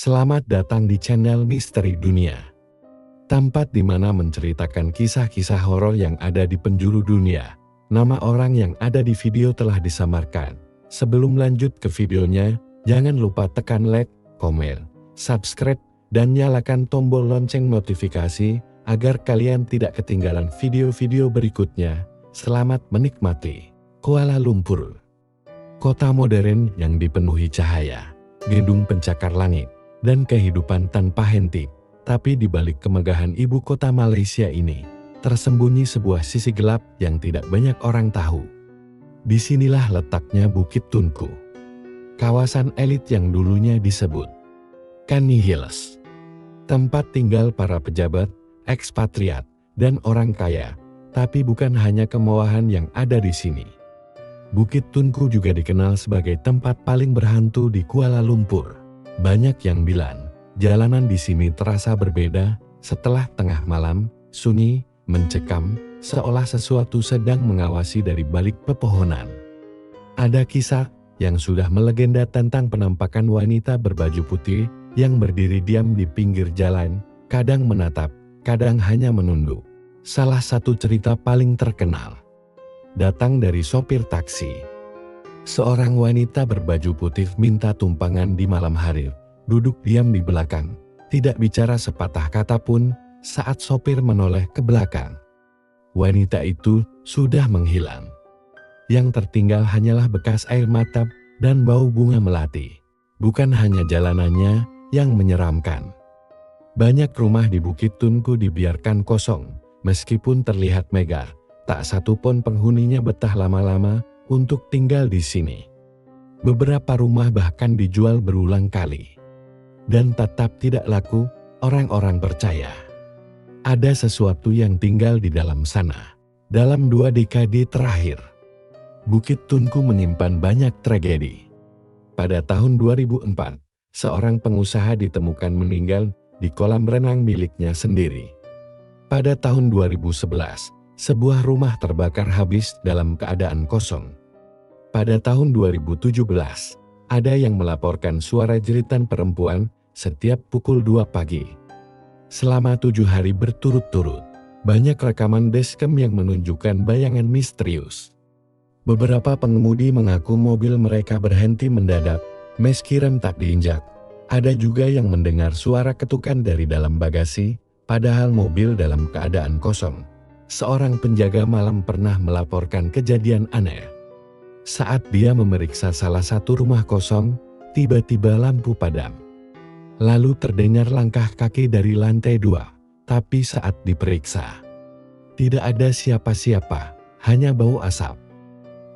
Selamat datang di channel Misteri Dunia. Tempat di mana menceritakan kisah-kisah horor yang ada di penjuru dunia. Nama orang yang ada di video telah disamarkan. Sebelum lanjut ke videonya, jangan lupa tekan like, komen, subscribe, dan nyalakan tombol lonceng notifikasi agar kalian tidak ketinggalan video-video berikutnya. Selamat menikmati. Kuala Lumpur, kota modern yang dipenuhi cahaya, gedung pencakar langit, dan kehidupan tanpa henti. Tapi di balik kemegahan ibu kota Malaysia ini, tersembunyi sebuah sisi gelap yang tidak banyak orang tahu. Disinilah letaknya Bukit Tunku, kawasan elit yang dulunya disebut Canny Hills. Tempat tinggal para pejabat, ekspatriat, dan orang kaya. Tapi bukan hanya kemewahan yang ada di sini. Bukit Tunku juga dikenal sebagai tempat paling berhantu di Kuala Lumpur. Banyak yang bilang, jalanan di sini terasa berbeda setelah tengah malam, sunyi, mencekam, seolah sesuatu sedang mengawasi dari balik pepohonan. Ada kisah yang sudah melegenda tentang penampakan wanita berbaju putih yang berdiri diam di pinggir jalan, kadang menatap, kadang hanya menunduk. Salah satu cerita paling terkenal datang dari sopir taksi. Seorang wanita berbaju putih minta tumpangan di malam hari, duduk diam di belakang, tidak bicara sepatah kata pun saat sopir menoleh ke belakang. Wanita itu sudah menghilang. Yang tertinggal hanyalah bekas air mata dan bau bunga melati. Bukan hanya jalanannya yang menyeramkan. Banyak rumah di Bukit Tunku dibiarkan kosong, meskipun terlihat megah. Tak satu pun penghuninya betah lama-lama untuk tinggal di sini. Beberapa rumah bahkan dijual berulang kali. Dan tetap tidak laku, orang-orang percaya ada sesuatu yang tinggal di dalam sana. Dalam 2 dekade terakhir, Bukit Tunku menyimpan banyak tragedi. Pada tahun 2004, seorang pengusaha ditemukan meninggal di kolam renang miliknya sendiri. Pada tahun 2011, sebuah rumah terbakar habis dalam keadaan kosong. Pada tahun 2017, ada yang melaporkan suara jeritan perempuan setiap pukul 2 pagi. Selama 7 hari berturut-turut, banyak rekaman dashcam yang menunjukkan bayangan misterius. Beberapa pengemudi mengaku mobil mereka berhenti mendadak, meski rem tak diinjak. Ada juga yang mendengar suara ketukan dari dalam bagasi, padahal mobil dalam keadaan kosong. Seorang penjaga malam pernah melaporkan kejadian aneh. Saat dia memeriksa salah satu rumah kosong, tiba-tiba lampu padam. Lalu terdengar langkah kaki dari lantai 2, tapi saat diperiksa, tidak ada siapa-siapa, hanya bau asap.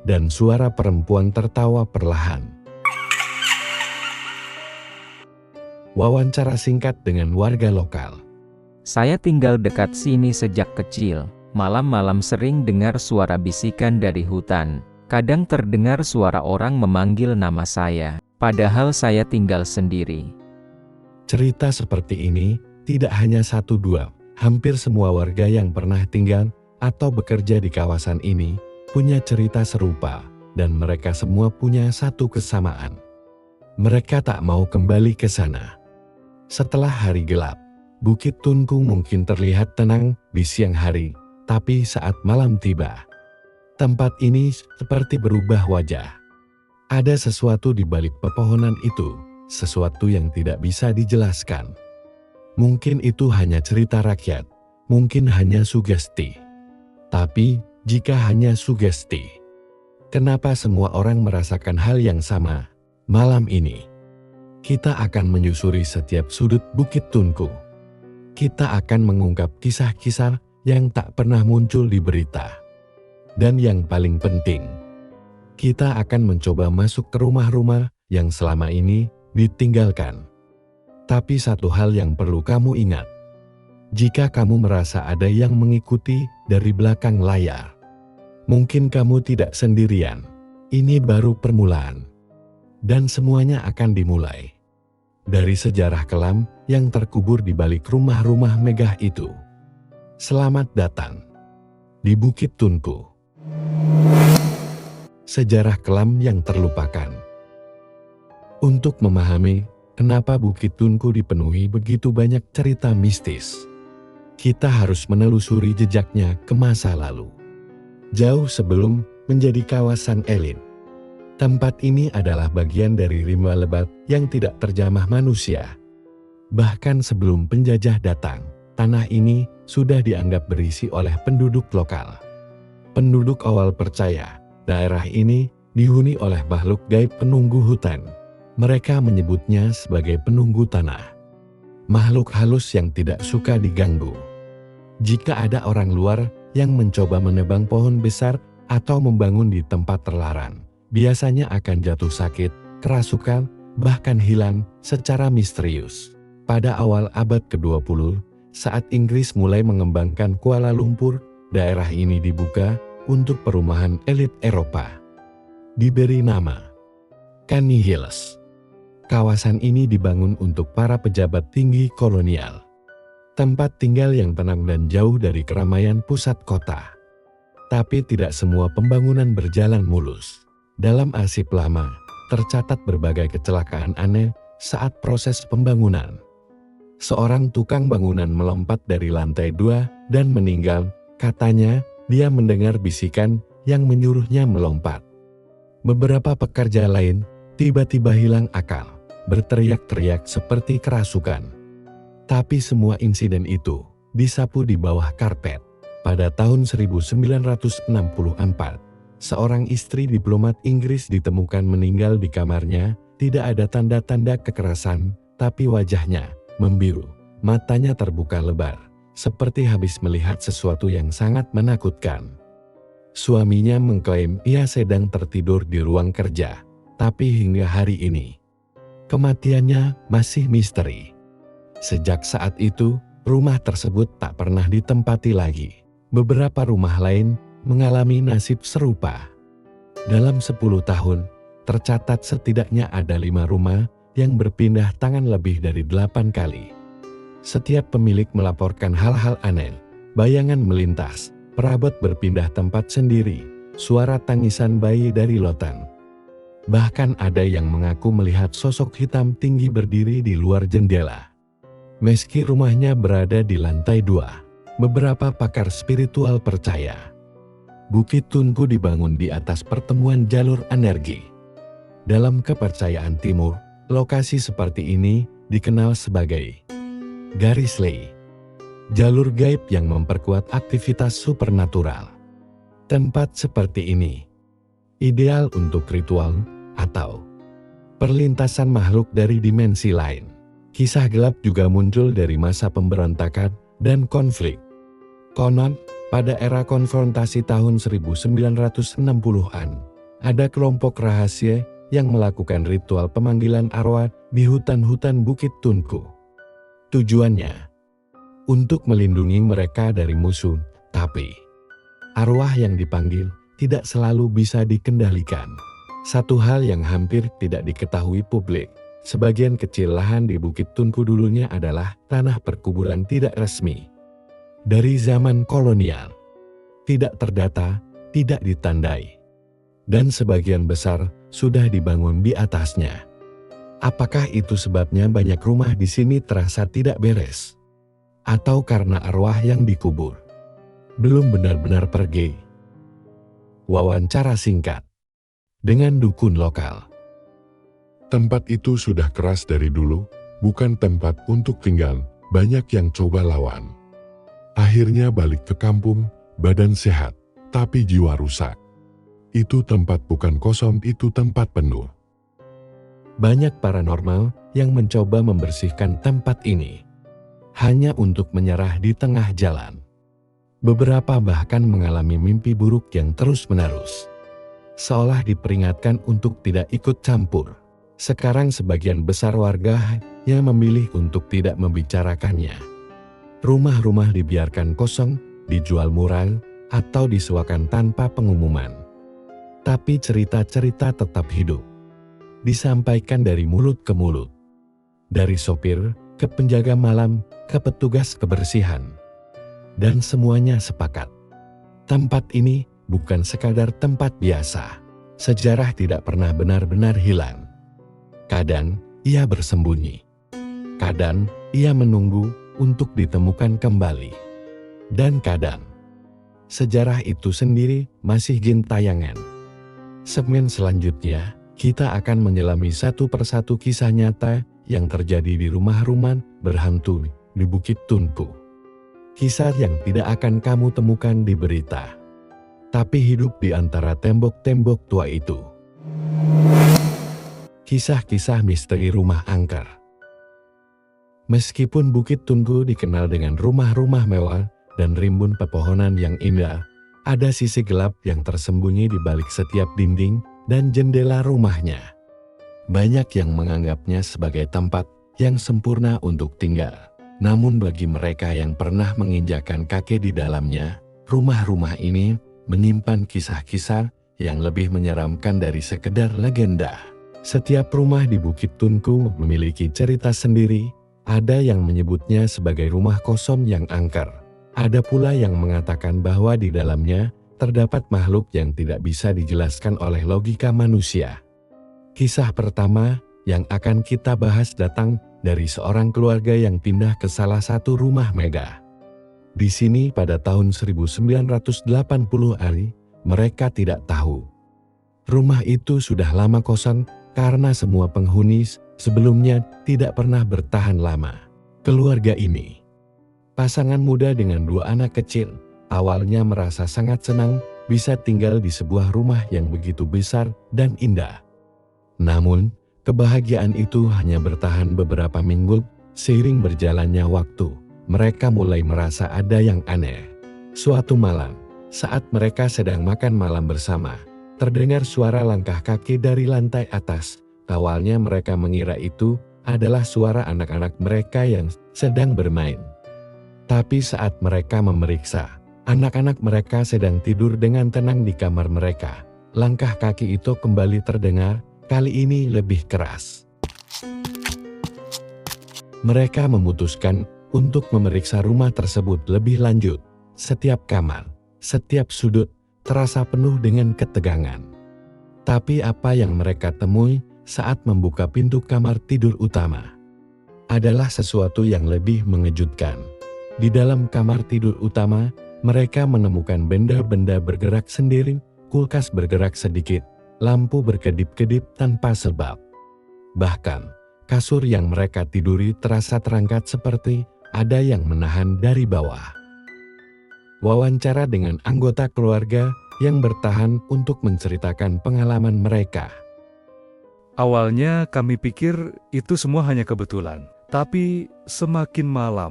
Dan suara perempuan tertawa perlahan. Wawancara singkat dengan warga lokal. Saya tinggal dekat sini sejak kecil. Malam-malam sering dengar suara bisikan dari hutan. Kadang terdengar suara orang memanggil nama saya, padahal saya tinggal sendiri. Cerita seperti ini tidak hanya 1-2, hampir semua warga yang pernah tinggal atau bekerja di kawasan ini punya cerita serupa, dan mereka semua punya satu kesamaan. Mereka tak mau kembali ke sana. Setelah hari gelap, Bukit Tunku mungkin terlihat tenang di siang hari. Tapi saat malam tiba, tempat ini seperti berubah wajah. Ada sesuatu di balik pepohonan itu, sesuatu yang tidak bisa dijelaskan. Mungkin itu hanya cerita rakyat, mungkin hanya sugesti. Tapi, jika hanya sugesti, kenapa semua orang merasakan hal yang sama? Malam ini, kita akan menyusuri setiap sudut Bukit Tunku. Kita akan mengungkap kisah-kisah yang tak pernah muncul di berita. Dan yang paling penting, kita akan mencoba masuk ke rumah-rumah yang selama ini ditinggalkan. Tapi satu hal yang perlu kamu ingat, jika kamu merasa ada yang mengikuti dari belakang layar, mungkin kamu tidak sendirian. Ini baru permulaan. Dan semuanya akan dimulai dari sejarah kelam yang terkubur di balik rumah-rumah megah itu. Selamat datang di Bukit Tunku. Sejarah kelam yang terlupakan. Untuk memahami kenapa Bukit Tunku dipenuhi begitu banyak cerita mistis? Kita harus menelusuri jejaknya ke masa lalu. Jauh sebelum menjadi kawasan elit, tempat ini adalah bagian dari rimba lebat yang tidak terjamah manusia. Bahkan sebelum penjajah datang, tanah ini sudah dianggap berisi oleh penduduk lokal. Penduduk awal percaya daerah ini dihuni oleh makhluk gaib penunggu hutan. Mereka menyebutnya sebagai penunggu tanah. Makhluk halus yang tidak suka diganggu. Jika ada orang luar yang mencoba menebang pohon besar atau membangun di tempat terlarang, biasanya akan jatuh sakit, kerasukan, bahkan hilang secara misterius. Pada awal abad ke-20, saat Inggris mulai mengembangkan Kuala Lumpur, daerah ini dibuka untuk perumahan elit Eropa. Diberi nama Canning Hills. Kawasan ini dibangun untuk para pejabat tinggi kolonial. Tempat tinggal yang tenang dan jauh dari keramaian pusat kota. Tapi tidak semua pembangunan berjalan mulus. Dalam arsip lama, tercatat berbagai kecelakaan aneh saat proses pembangunan. Seorang tukang bangunan melompat dari lantai 2 dan meninggal. Katanya, dia mendengar bisikan yang menyuruhnya melompat. Beberapa pekerja lain tiba-tiba hilang akal, berteriak-teriak seperti kerasukan. Tapi semua insiden itu disapu di bawah karpet. Pada tahun 1964, seorang istri diplomat Inggris ditemukan meninggal di kamarnya. Tidak ada tanda-tanda kekerasan, tapi wajahnya membiru, matanya terbuka lebar, seperti habis melihat sesuatu yang sangat menakutkan. Suaminya mengklaim ia sedang tertidur di ruang kerja, tapi hingga hari ini, kematiannya masih misteri. Sejak saat itu, rumah tersebut tak pernah ditempati lagi. Beberapa rumah lain mengalami nasib serupa. Dalam 10 tahun, tercatat setidaknya ada 5 rumah yang berpindah tangan lebih dari 8 kali. Setiap pemilik melaporkan hal-hal aneh, bayangan melintas, perabot berpindah tempat sendiri, suara tangisan bayi dari loteng. Bahkan ada yang mengaku melihat sosok hitam tinggi berdiri di luar jendela. Meski rumahnya berada di lantai 2, beberapa pakar spiritual percaya Bukit Tunku dibangun di atas pertemuan jalur energi. Dalam kepercayaan Timur, lokasi seperti ini dikenal sebagai garis ley, jalur gaib yang memperkuat aktivitas supernatural. Tempat seperti ini ideal untuk ritual atau perlintasan makhluk dari dimensi lain. Kisah gelap juga muncul dari masa pemberontakan dan konflik. Konon, pada era konfrontasi tahun 1960-an, ada kelompok rahasia yang melakukan ritual pemanggilan arwah di hutan-hutan Bukit Tunku. Tujuannya untuk melindungi mereka dari musuh, tapi arwah yang dipanggil tidak selalu bisa dikendalikan. Satu hal yang hampir tidak diketahui publik, sebagian kecil lahan di Bukit Tunku dulunya adalah tanah perkuburan tidak resmi. Dari zaman kolonial, tidak terdata, tidak ditandai, dan sebagian besar sudah dibangun di atasnya. Apakah itu sebabnya banyak rumah di sini terasa tidak beres? Atau karena arwah yang dikubur belum benar-benar pergi? Wawancara singkat dengan dukun lokal. Tempat itu sudah keras dari dulu, bukan tempat untuk tinggal, banyak yang coba lawan. Akhirnya balik ke kampung, badan sehat, tapi jiwa rusak. Itu tempat bukan kosong, itu tempat penuh. Banyak paranormal yang mencoba membersihkan tempat ini, hanya untuk menyerah di tengah jalan. Beberapa bahkan mengalami mimpi buruk yang terus-menerus, seolah diperingatkan untuk tidak ikut campur. Sekarang sebagian besar warga yang memilih untuk tidak membicarakannya. Rumah-rumah dibiarkan kosong, dijual murah, atau disewakan tanpa pengumuman. Tapi cerita-cerita tetap hidup, disampaikan dari mulut ke mulut. Dari sopir, ke penjaga malam, ke petugas kebersihan. Dan semuanya sepakat. Tempat ini bukan sekadar tempat biasa. Sejarah tidak pernah benar-benar hilang. Kadang, ia bersembunyi. Kadang, ia menunggu untuk ditemukan kembali. Dan kadang, sejarah itu sendiri masih gentayangan. Segmen selanjutnya, kita akan menyelami satu persatu kisah nyata yang terjadi di rumah-rumah berhantu di Bukit Tunku. Kisah yang tidak akan kamu temukan di berita, tapi hidup di antara tembok-tembok tua itu. Kisah-kisah misteri rumah angker. Meskipun Bukit Tunku dikenal dengan rumah-rumah mewah dan rimbun pepohonan yang indah, ada sisi gelap yang tersembunyi di balik setiap dinding dan jendela rumahnya. Banyak yang menganggapnya sebagai tempat yang sempurna untuk tinggal. Namun bagi mereka yang pernah menginjakan kaki di dalamnya, rumah-rumah ini menyimpan kisah-kisah yang lebih menyeramkan dari sekedar legenda. Setiap rumah di Bukit Tunku memiliki cerita sendiri. Ada yang menyebutnya sebagai rumah kosong yang angker. Ada pula yang mengatakan bahwa di dalamnya terdapat makhluk yang tidak bisa dijelaskan oleh logika manusia. Kisah pertama yang akan kita bahas datang dari seorang keluarga yang pindah ke salah satu rumah megah. Di sini pada tahun 1980-an, mereka tidak tahu. Rumah itu sudah lama kosong karena semua penghuni sebelumnya tidak pernah bertahan lama. Keluarga ini, pasangan muda dengan 2 anak kecil, awalnya merasa sangat senang bisa tinggal di sebuah rumah yang begitu besar dan indah. Namun, kebahagiaan itu hanya bertahan beberapa minggu. Seiring berjalannya waktu, mereka mulai merasa ada yang aneh. Suatu malam, saat mereka sedang makan malam bersama, terdengar suara langkah kaki dari lantai atas. Awalnya mereka mengira itu adalah suara anak-anak mereka yang sedang bermain. Tapi saat mereka memeriksa, anak-anak mereka sedang tidur dengan tenang di kamar mereka. Langkah kaki itu kembali terdengar, kali ini lebih keras. Mereka memutuskan untuk memeriksa rumah tersebut lebih lanjut. Setiap kamar, setiap sudut terasa penuh dengan ketegangan. Tapi apa yang mereka temui saat membuka pintu kamar tidur utama adalah sesuatu yang lebih mengejutkan. Di dalam kamar tidur utama, mereka menemukan benda-benda bergerak sendiri, kulkas bergerak sedikit, lampu berkedip-kedip tanpa sebab. Bahkan, kasur yang mereka tiduri terasa terangkat seperti ada yang menahan dari bawah. Wawancara dengan anggota keluarga yang bertahan untuk menceritakan pengalaman mereka. Awalnya kami pikir itu semua hanya kebetulan, tapi semakin malam,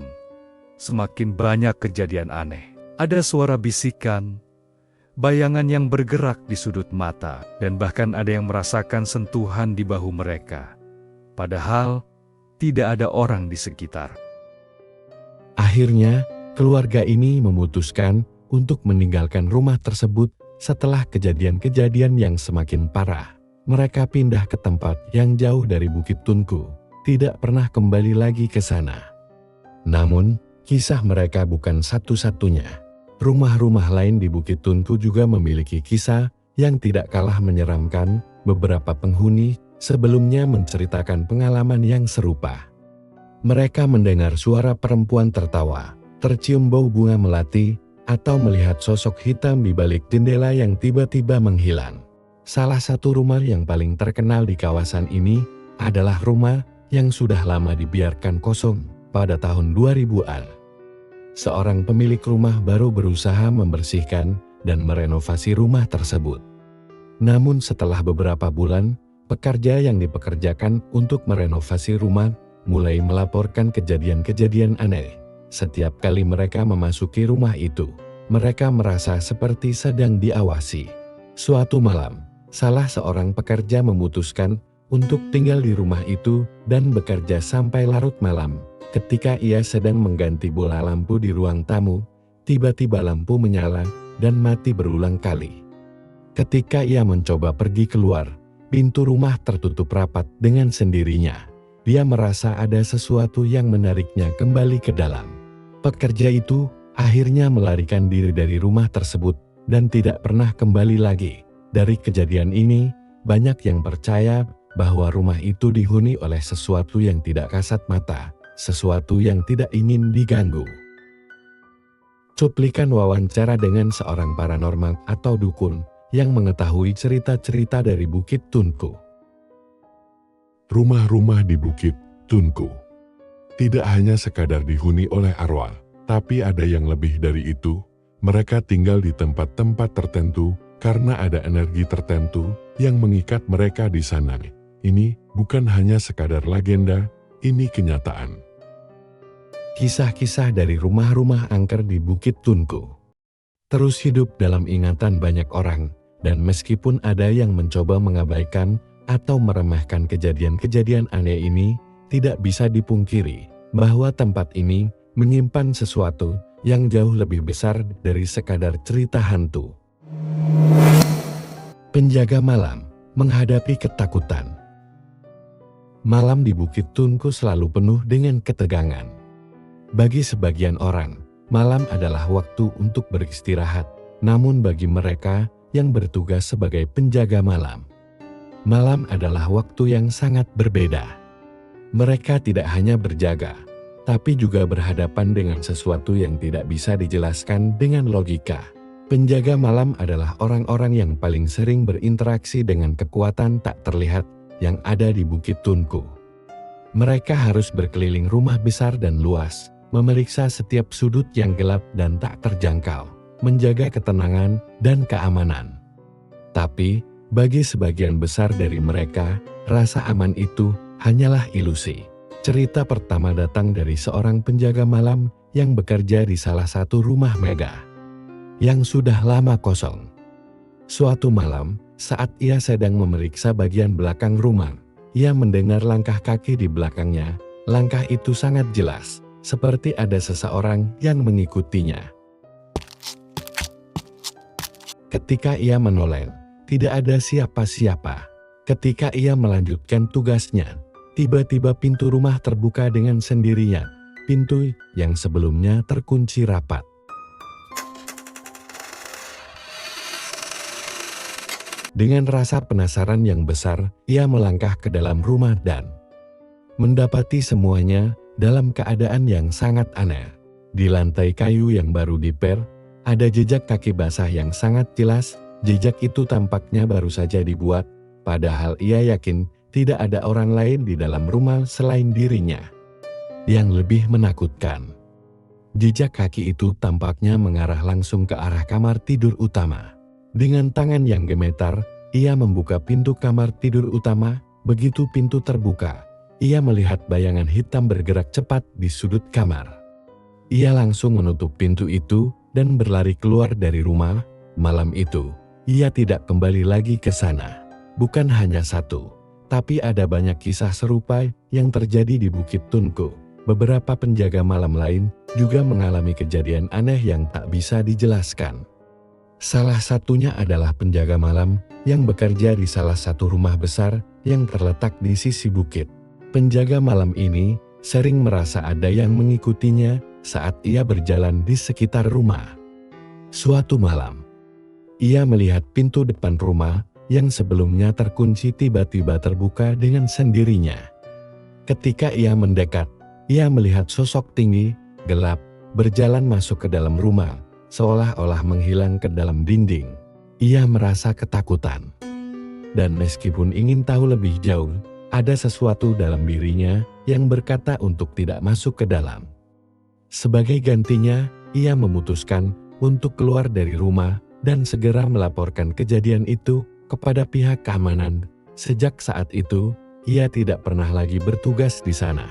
semakin banyak kejadian aneh. Ada suara bisikan, bayangan yang bergerak di sudut mata, dan bahkan ada yang merasakan sentuhan di bahu mereka. Padahal, tidak ada orang di sekitar. Akhirnya, keluarga ini memutuskan untuk meninggalkan rumah tersebut setelah kejadian-kejadian yang semakin parah. Mereka pindah ke tempat yang jauh dari Bukit Tunku, tidak pernah kembali lagi ke sana. Namun, kisah mereka bukan satu-satunya. Rumah-rumah lain di Bukit Tunku juga memiliki kisah yang tidak kalah menyeramkan. Beberapa penghuni sebelumnya menceritakan pengalaman yang serupa. Mereka mendengar suara perempuan tertawa, tercium bau bunga melati, atau melihat sosok hitam di balik jendela yang tiba-tiba menghilang. Salah satu rumah yang paling terkenal di kawasan ini adalah rumah yang sudah lama dibiarkan kosong pada tahun 2000-an. Seorang pemilik rumah baru berusaha membersihkan dan merenovasi rumah tersebut. Namun setelah beberapa bulan, pekerja yang dipekerjakan untuk merenovasi rumah mulai melaporkan kejadian-kejadian aneh. Setiap kali mereka memasuki rumah itu, mereka merasa seperti sedang diawasi. Suatu malam, salah seorang pekerja memutuskan untuk tinggal di rumah itu dan bekerja sampai larut malam. Ketika ia sedang mengganti bola lampu di ruang tamu, tiba-tiba lampu menyala dan mati berulang kali. Ketika ia mencoba pergi keluar, pintu rumah tertutup rapat dengan sendirinya. Dia merasa ada sesuatu yang menariknya kembali ke dalam. Pekerja itu akhirnya melarikan diri dari rumah tersebut dan tidak pernah kembali lagi. Dari kejadian ini, banyak yang percaya bahwa rumah itu dihuni oleh sesuatu yang tidak kasat mata, sesuatu yang tidak ingin diganggu. Cuplikan wawancara dengan seorang paranormal atau dukun yang mengetahui cerita-cerita dari Bukit Tunku. Rumah-rumah di Bukit Tunku tidak hanya sekadar dihuni oleh arwah, tapi ada yang lebih dari itu. Mereka tinggal di tempat-tempat tertentu karena ada energi tertentu yang mengikat mereka di sana. Ini bukan hanya sekadar legenda, ini kenyataan. Kisah-kisah dari rumah-rumah angker di Bukit Tunku terus hidup dalam ingatan banyak orang, dan meskipun ada yang mencoba mengabaikan atau meremehkan kejadian-kejadian aneh ini, tidak bisa dipungkiri bahwa tempat ini menyimpan sesuatu yang jauh lebih besar dari sekadar cerita hantu. Penjaga malam menghadapi ketakutan. Malam di Bukit Tunku selalu penuh dengan ketegangan. Bagi sebagian orang, malam adalah waktu untuk beristirahat, namun bagi mereka yang bertugas sebagai penjaga malam, malam adalah waktu yang sangat berbeda. Mereka tidak hanya berjaga, tapi juga berhadapan dengan sesuatu yang tidak bisa dijelaskan dengan logika. Penjaga malam adalah orang-orang yang paling sering berinteraksi dengan kekuatan tak terlihat yang ada di Bukit Tunku. Mereka harus berkeliling rumah besar dan luas, memeriksa setiap sudut yang gelap dan tak terjangkau, menjaga ketenangan dan keamanan. Tapi, bagi sebagian besar dari mereka, rasa aman itu hanyalah ilusi. Cerita pertama datang dari seorang penjaga malam yang bekerja di salah satu rumah megah yang sudah lama kosong. Suatu malam, saat ia sedang memeriksa bagian belakang rumah, ia mendengar langkah kaki di belakangnya. Langkah itu sangat jelas, seperti ada seseorang yang mengikutinya. Ketika ia menoleh, tidak ada siapa-siapa. Ketika ia melanjutkan tugasnya, tiba-tiba pintu rumah terbuka dengan sendirinya. Pintu yang sebelumnya terkunci rapat. Dengan rasa penasaran yang besar, ia melangkah ke dalam rumah dan mendapati semuanya dalam keadaan yang sangat aneh. Di lantai kayu yang baru diper, ada jejak kaki basah yang sangat jelas. Jejak itu tampaknya baru saja dibuat, padahal ia yakin tidak ada orang lain di dalam rumah selain dirinya. Yang lebih menakutkan, jejak kaki itu tampaknya mengarah langsung ke arah kamar tidur utama. Dengan tangan yang gemetar, ia membuka pintu kamar tidur utama. Begitu pintu terbuka, ia melihat bayangan hitam bergerak cepat di sudut kamar. Ia langsung menutup pintu itu dan berlari keluar dari rumah. Malam itu, ia tidak kembali lagi ke sana. Bukan hanya satu, tapi ada banyak kisah serupa yang terjadi di Bukit Tunku. Beberapa penjaga malam lain juga mengalami kejadian aneh yang tak bisa dijelaskan. Salah satunya adalah penjaga malam yang bekerja di salah satu rumah besar yang terletak di sisi bukit. Penjaga malam ini sering merasa ada yang mengikutinya saat ia berjalan di sekitar rumah. Suatu malam, ia melihat pintu depan rumah yang sebelumnya terkunci tiba-tiba terbuka dengan sendirinya. Ketika ia mendekat, ia melihat sosok tinggi, gelap, berjalan masuk ke dalam rumah, seolah-olah menghilang ke dalam dinding. Ia merasa ketakutan. Dan meskipun ingin tahu lebih jauh, ada sesuatu dalam dirinya yang berkata untuk tidak masuk ke dalam. Sebagai gantinya, ia memutuskan untuk keluar dari rumah dan segera melaporkan kejadian itu kepada pihak keamanan. Sejak saat itu, ia tidak pernah lagi bertugas di sana.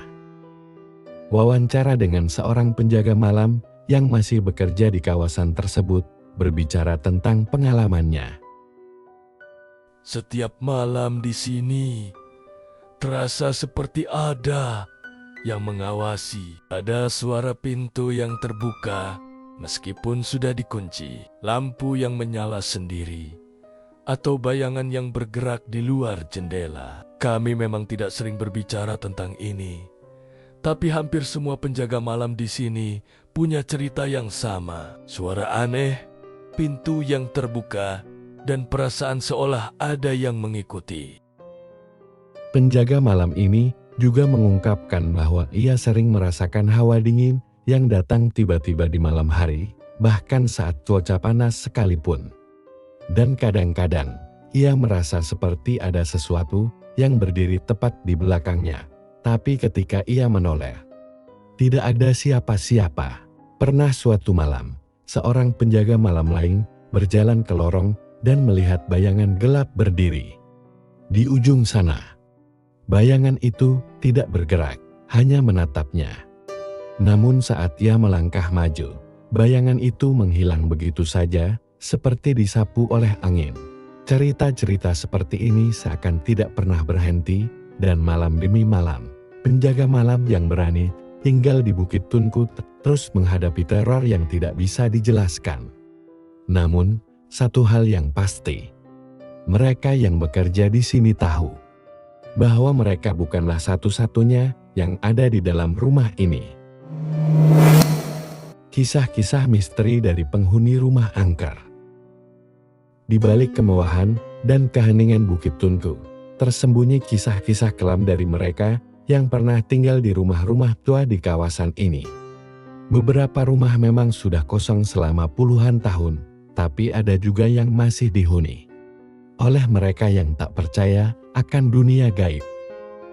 Wawancara dengan seorang penjaga malam yang masih bekerja di kawasan tersebut berbicara tentang pengalamannya. Setiap malam di sini terasa seperti ada yang mengawasi. Ada suara pintu yang terbuka meskipun sudah dikunci, lampu yang menyala sendiri, atau bayangan yang bergerak di luar jendela. Kami memang tidak sering berbicara tentang ini, tapi hampir semua penjaga malam di sini punya cerita yang sama. Suara aneh, pintu yang terbuka, dan perasaan seolah ada yang mengikuti. Penjaga malam ini juga mengungkapkan bahwa ia sering merasakan hawa dingin yang datang tiba-tiba di malam hari, bahkan saat cuaca panas sekalipun. Dan kadang-kadang, ia merasa seperti ada sesuatu yang berdiri tepat di belakangnya. Tapi ketika ia menoleh, tidak ada siapa-siapa. Pernah suatu malam, seorang penjaga malam lain berjalan ke lorong dan melihat bayangan gelap berdiri di ujung sana. Bayangan itu tidak bergerak, hanya menatapnya. Namun saat ia melangkah maju, bayangan itu menghilang begitu saja, seperti disapu oleh angin. Cerita-cerita seperti ini seakan tidak pernah berhenti, dan malam demi malam, penjaga malam yang berani tinggal di Bukit Tunku terus menghadapi teror yang tidak bisa dijelaskan. Namun, satu hal yang pasti, mereka yang bekerja di sini tahu bahwa mereka bukanlah satu-satunya yang ada di dalam rumah ini. Kisah-kisah misteri dari penghuni rumah angker. Di balik kemewahan dan keheningan Bukit Tunku, tersembunyi kisah-kisah kelam dari mereka yang pernah tinggal di rumah-rumah tua di kawasan ini. Beberapa rumah memang sudah kosong selama puluhan tahun, tapi ada juga yang masih dihuni oleh mereka yang tak percaya akan dunia gaib.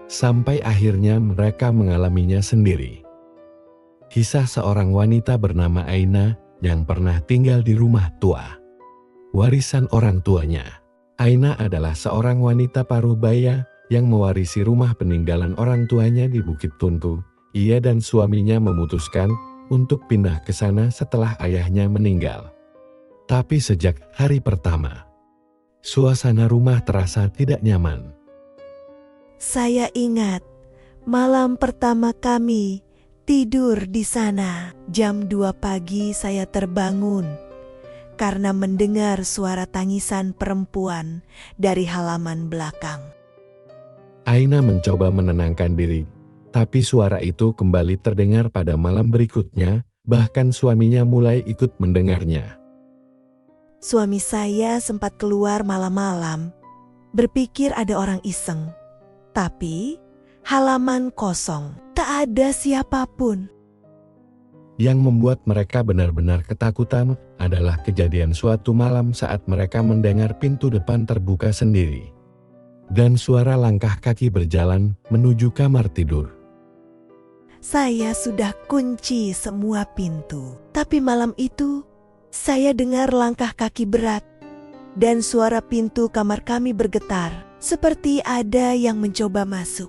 Sampai akhirnya mereka mengalaminya sendiri. Kisah seorang wanita bernama Aina yang pernah tinggal di rumah tua, warisan orang tuanya. Aina adalah seorang wanita paruh baya yang mewarisi rumah peninggalan orang tuanya di Bukit Tunku. Ia dan suaminya memutuskan untuk pindah ke sana setelah ayahnya meninggal. Tapi sejak hari pertama, suasana rumah terasa tidak nyaman. Saya ingat malam pertama kami tidur di sana. Jam 2 pagi saya terbangun karena mendengar suara tangisan perempuan dari halaman belakang. Aina mencoba menenangkan diri, tapi suara itu kembali terdengar pada malam berikutnya, bahkan suaminya mulai ikut mendengarnya. Suami saya sempat keluar malam-malam, berpikir ada orang iseng. Tapi halaman kosong, tak ada siapapun. Yang membuat mereka benar-benar ketakutan adalah kejadian suatu malam saat mereka mendengar pintu depan terbuka sendiri. Dan suara langkah kaki berjalan menuju kamar tidur. Saya sudah kunci semua pintu, tapi malam itu saya dengar langkah kaki berat dan suara pintu kamar kami bergetar seperti ada yang mencoba masuk.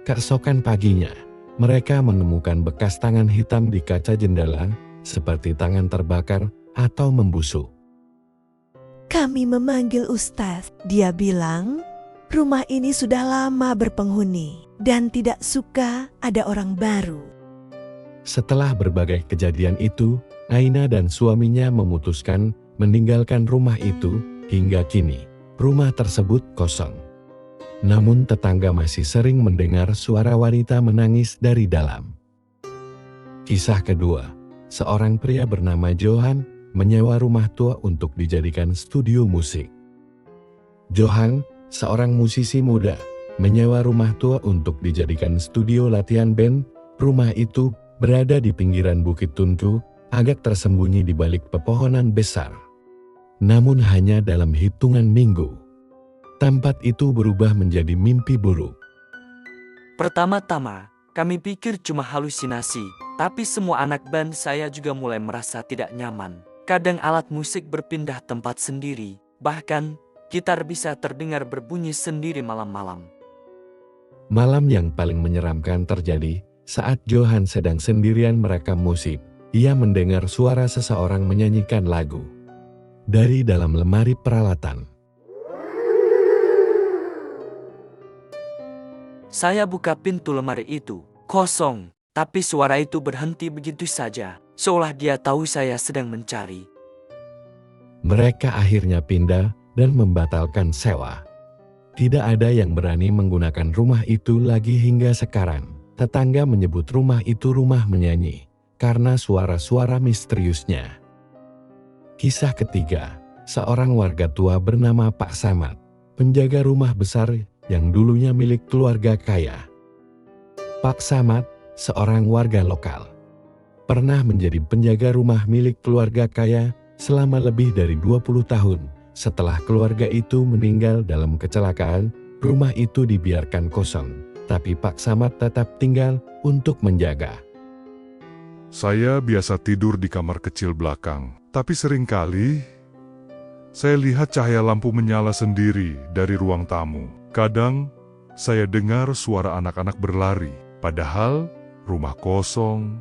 Keesokan paginya, mereka menemukan bekas tangan hitam di kaca jendela, seperti tangan terbakar atau membusuk. Kami memanggil Ustaz. Dia bilang, rumah ini sudah lama berpenghuni dan tidak suka ada orang baru. Setelah berbagai kejadian itu, Aina dan suaminya memutuskan meninggalkan rumah itu. Hingga kini, rumah tersebut kosong. Namun tetangga masih sering mendengar suara wanita menangis dari dalam. Kisah kedua, seorang pria bernama Johan menyewa rumah tua untuk dijadikan studio musik. Johan, seorang musisi muda, menyewa rumah tua untuk dijadikan studio latihan band. Rumah itu berada di pinggiran Bukit Tunku, agak tersembunyi di balik pepohonan besar. Namun hanya dalam hitungan minggu, tempat itu berubah menjadi mimpi buruk. Pertama-tama, kami pikir cuma halusinasi, tapi semua anak band saya juga mulai merasa tidak nyaman. Kadang alat musik berpindah tempat sendiri, bahkan gitar bisa terdengar berbunyi sendiri malam-malam. Malam yang paling menyeramkan terjadi saat Johan sedang sendirian merekam musik. Ia mendengar suara seseorang menyanyikan lagu dari dalam lemari peralatan. Saya buka pintu lemari itu, kosong, tapi suara itu berhenti begitu saja, seolah dia tahu saya sedang mencari. Mereka akhirnya pindah dan membatalkan sewa. Tidak ada yang berani menggunakan rumah itu lagi hingga sekarang. Tetangga menyebut rumah itu rumah menyanyi karena suara-suara misteriusnya. Kisah ketiga, seorang warga tua bernama Pak Samad, penjaga rumah besar yang dulunya milik keluarga kaya. Pak Samad, seorang warga lokal, pernah menjadi penjaga rumah milik keluarga kaya selama lebih dari 20 tahun. Setelah keluarga itu meninggal dalam kecelakaan, rumah itu dibiarkan kosong, tapi Pak Samad tetap tinggal untuk menjaga. Saya biasa tidur di kamar kecil belakang, tapi seringkali saya lihat cahaya lampu menyala sendiri dari ruang tamu. Kadang saya dengar suara anak-anak berlari, padahal rumah kosong.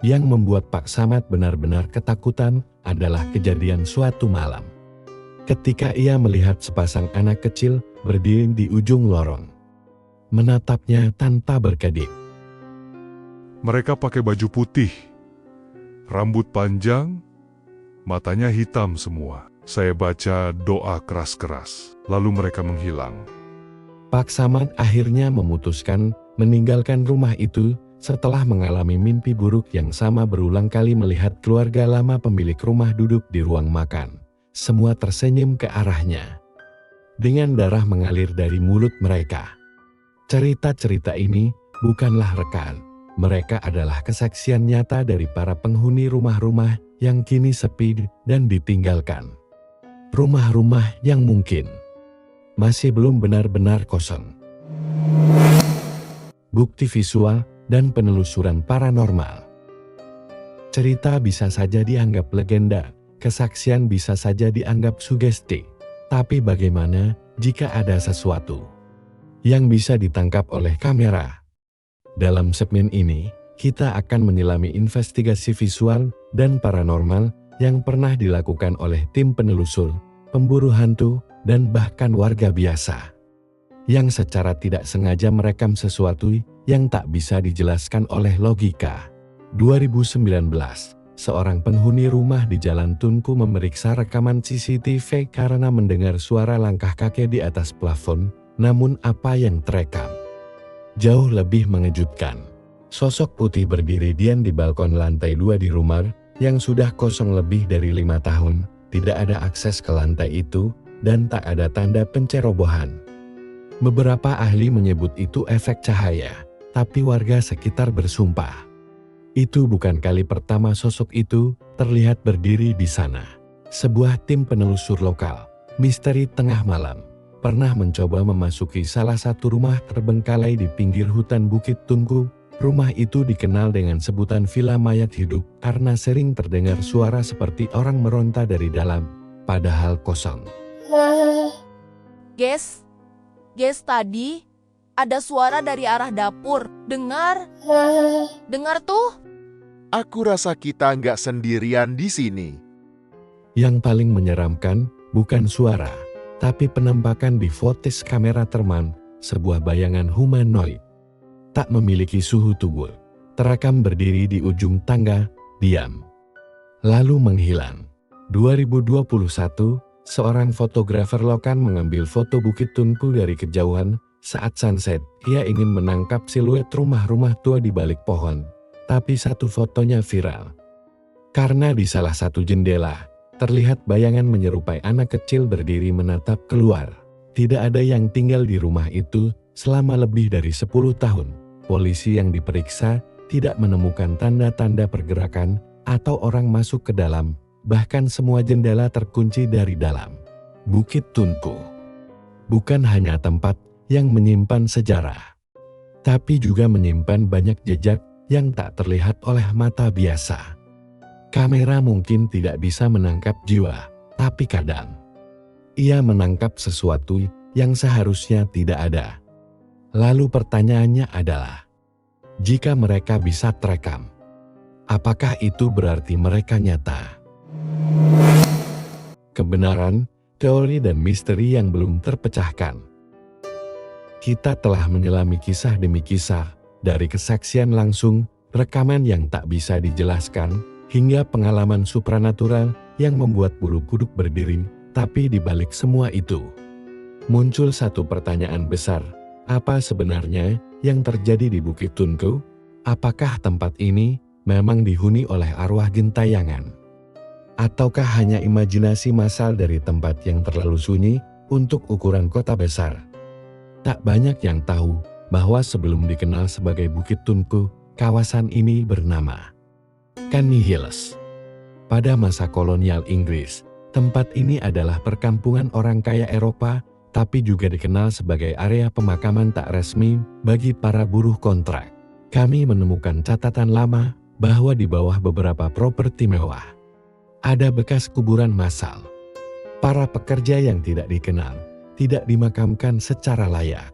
Yang membuat Pak Samad benar-benar ketakutan adalah kejadian suatu malam, ketika ia melihat sepasang anak kecil berdiri di ujung lorong, menatapnya tanpa berkedip. Mereka pakai baju putih, rambut panjang, matanya hitam semua. Saya baca doa keras-keras, lalu mereka menghilang. Pak Samad akhirnya memutuskan meninggalkan rumah itu setelah mengalami mimpi buruk yang sama berulang kali melihat keluarga lama pemilik rumah duduk di ruang makan. Semua tersenyum ke arahnya, dengan darah mengalir dari mulut mereka. Cerita-cerita ini bukanlah rekaan. Mereka adalah kesaksian nyata dari para penghuni rumah-rumah yang kini sepi dan ditinggalkan. Rumah-rumah yang mungkin masih belum benar-benar kosong. Bukti visual dan penelusuran paranormal. Cerita bisa saja dianggap legenda, kesaksian bisa saja dianggap sugesti. Tapi bagaimana jika ada sesuatu yang bisa ditangkap oleh kamera? Dalam segmen ini, kita akan menyelami investigasi visual dan paranormal yang pernah dilakukan oleh tim penelusur, pemburu hantu, dan bahkan warga biasa, yang secara tidak sengaja merekam sesuatu yang tak bisa dijelaskan oleh logika. 2019, seorang penghuni rumah di Jalan Tunku memeriksa rekaman CCTV karena mendengar suara langkah kakek di atas plafon. Namun apa yang terekam jauh lebih mengejutkan. Sosok putih berdiri diam di balkon lantai 2 di rumah yang sudah kosong lebih dari 5 tahun. Tidak ada akses ke lantai itu dan tak ada tanda pencerobohan. Beberapa ahli menyebut itu efek cahaya, tapi warga sekitar bersumpah itu bukan kali pertama sosok itu terlihat berdiri di sana. Sebuah tim penelusur lokal, Misteri Tengah Malam, pernah mencoba memasuki salah satu rumah terbengkalai di pinggir hutan Bukit Tunku. Rumah itu dikenal dengan sebutan Villa Mayat Hidup karena sering terdengar suara seperti orang meronta dari dalam, padahal kosong. Guys, tadi ada suara dari arah dapur. Dengar tuh. Aku rasa kita nggak sendirian di sini. Yang paling menyeramkan bukan suara, tapi penampakan di footage kamera teman, sebuah bayangan humanoid. Tak memiliki suhu tubuh, terekam berdiri di ujung tangga, diam, lalu menghilang. 2021, seorang fotografer lokal mengambil foto Bukit Tunku dari kejauhan. Saat sunset, ia ingin menangkap siluet rumah-rumah tua di balik pohon. Tapi satu fotonya viral, karena di salah satu jendela, terlihat bayangan menyerupai anak kecil berdiri menatap keluar. Tidak ada yang tinggal di rumah itu selama lebih dari 10 tahun. Polisi yang diperiksa tidak menemukan tanda-tanda pergerakan atau orang masuk ke dalam, bahkan semua jendela terkunci dari dalam. Bukit Tunku bukan hanya tempat yang menyimpan sejarah, tapi juga menyimpan banyak jejak yang tak terlihat oleh mata biasa. Kamera mungkin tidak bisa menangkap jiwa, tapi kadang ia menangkap sesuatu yang seharusnya tidak ada. Lalu pertanyaannya adalah, jika mereka bisa terekam, apakah itu berarti mereka nyata? Kebenaran, teori dan misteri yang belum terpecahkan. Kita telah menyelami kisah demi kisah, dari kesaksian langsung, rekaman yang tak bisa dijelaskan, hingga pengalaman supranatural yang membuat bulu kuduk berdiri. Tapi di balik semua itu, muncul satu pertanyaan besar. Apa sebenarnya yang terjadi di Bukit Tunku? Apakah tempat ini memang dihuni oleh arwah gentayangan? Ataukah hanya imajinasi massal dari tempat yang terlalu sunyi untuk ukuran kota besar? Tak banyak yang tahu bahwa sebelum dikenal sebagai Bukit Tunku, kawasan ini bernama Canny Hills. Pada masa kolonial Inggris, tempat ini adalah perkampungan orang kaya Eropa, tapi juga dikenal sebagai area pemakaman tak resmi bagi para buruh kontrak. Kami menemukan catatan lama bahwa di bawah beberapa properti mewah ada bekas kuburan massal. Para pekerja yang tidak dikenal tidak dimakamkan secara layak.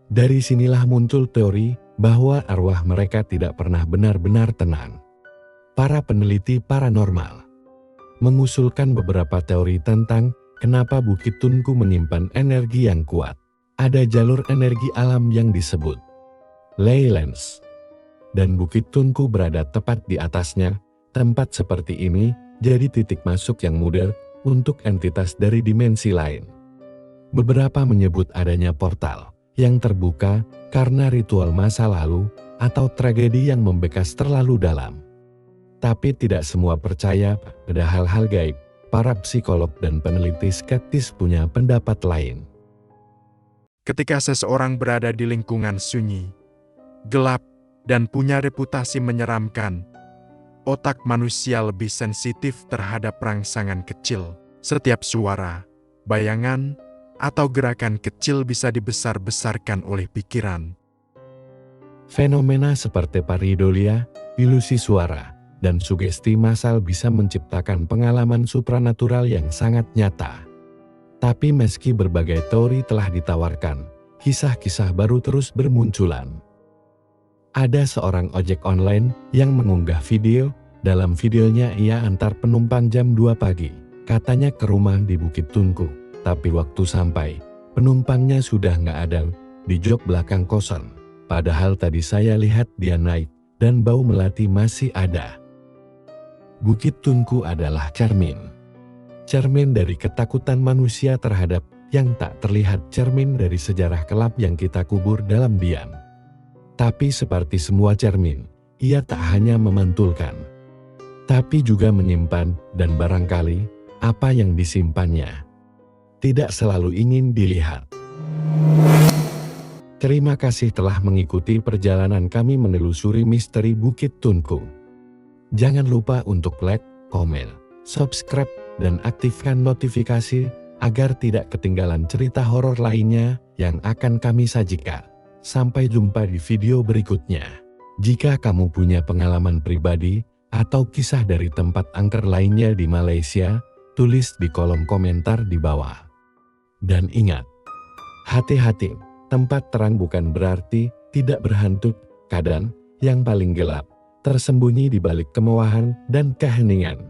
Dari sinilah muncul teori bahwa arwah mereka tidak pernah benar-benar tenang. Para peneliti paranormal mengusulkan beberapa teori tentang kenapa Bukit Tunku menyimpan energi yang kuat. Ada jalur energi alam yang disebut Leylands, dan Bukit Tunku berada tepat di atasnya. Tempat seperti ini jadi titik masuk yang mudah untuk entitas dari dimensi lain. Beberapa menyebut adanya portal yang terbuka karena ritual masa lalu atau tragedi yang membekas terlalu dalam. Tapi tidak semua percaya pada hal-hal gaib. Para psikolog dan peneliti skeptis punya pendapat lain. Ketika seseorang berada di lingkungan sunyi, gelap, dan punya reputasi menyeramkan, otak manusia lebih sensitif terhadap rangsangan kecil. Setiap suara, bayangan, atau gerakan kecil bisa dibesar-besarkan oleh pikiran. Fenomena seperti pareidolia, ilusi suara, dan sugesti massal bisa menciptakan pengalaman supranatural yang sangat nyata. Tapi meski berbagai teori telah ditawarkan, kisah-kisah baru terus bermunculan. Ada seorang ojek online yang mengunggah video. Dalam videonya ia antar penumpang jam 2 pagi, katanya ke rumah di Bukit Tunku. Tapi waktu sampai, penumpangnya sudah nggak ada di jok belakang kosan. Padahal tadi saya lihat dia naik dan bau melati masih ada. Bukit Tunku adalah cermin. Cermin dari ketakutan manusia terhadap yang tak terlihat, cermin dari sejarah kelap yang kita kubur dalam diam. Tapi seperti semua cermin, ia tak hanya memantulkan, tapi juga menyimpan, dan barangkali apa yang disimpannya tidak selalu ingin dilihat. Terima kasih telah mengikuti perjalanan kami menelusuri misteri Bukit Tunku. Jangan lupa untuk like, komen, subscribe, dan aktifkan notifikasi agar tidak ketinggalan cerita horor lainnya yang akan kami sajikan. Sampai jumpa di video berikutnya. Jika kamu punya pengalaman pribadi atau kisah dari tempat angker lainnya di Malaysia, tulis di kolom komentar di bawah. Dan ingat, hati-hati, tempat terang bukan berarti tidak berhantu. Kadang yang paling gelap tersembunyi di balik kemewahan dan keheningan.